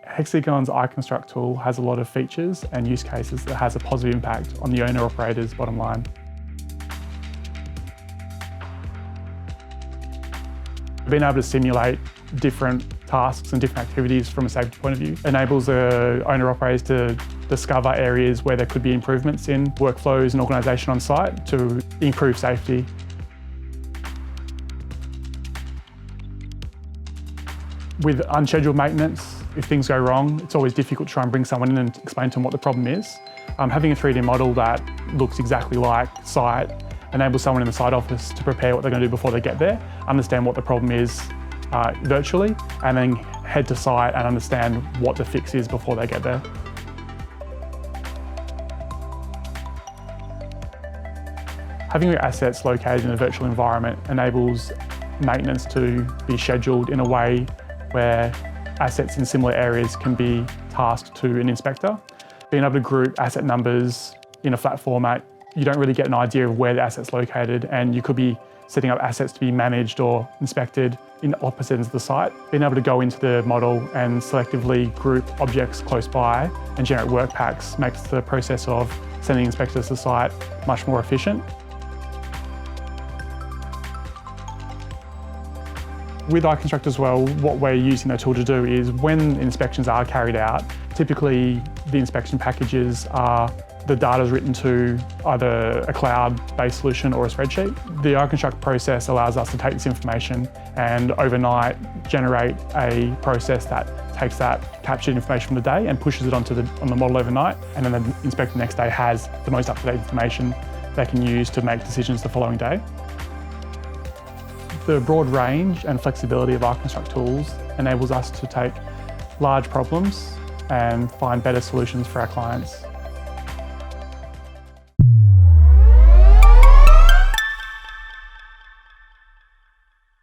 Hexagon's iConstruct tool has a lot of features and use cases that has a positive impact on the owner-operator's bottom line. Being able to simulate different tasks and different activities from a safety point of view enables the owner-operators to discover areas where there could be improvements in workflows and organisation on site to improve safety. With unscheduled maintenance, if things go wrong, it's always difficult to try and bring someone in and explain to them what the problem is. Having a 3D model that looks exactly like site enables someone in the site office to prepare what they're going to do before they get there, understand what the problem is virtually, and then head to site and understand what the fix is before they get there. Having your assets located in a virtual environment enables maintenance to be scheduled in a way where assets in similar areas can be tasked to an inspector. Being able to group asset numbers in a flat format, you don't really get an idea of where the asset's located, and you could be setting up assets to be managed or inspected in opposite ends of the site. Being able to go into the model and selectively group objects close by and generate work packs makes the process of sending inspectors to site much more efficient. With iConstruct as well, what we're using the tool to do is when inspections are carried out, typically the inspection packages are the data is written to either a cloud-based solution or a spreadsheet. The iConstruct process allows us to take this information and overnight generate a process that takes that captured information from the day and pushes it on the model overnight, and then the inspector the next day has the most up-to-date information they can use to make decisions the following day. The broad range and flexibility of iConstruct tools enables us to take large problems and find better solutions for our clients.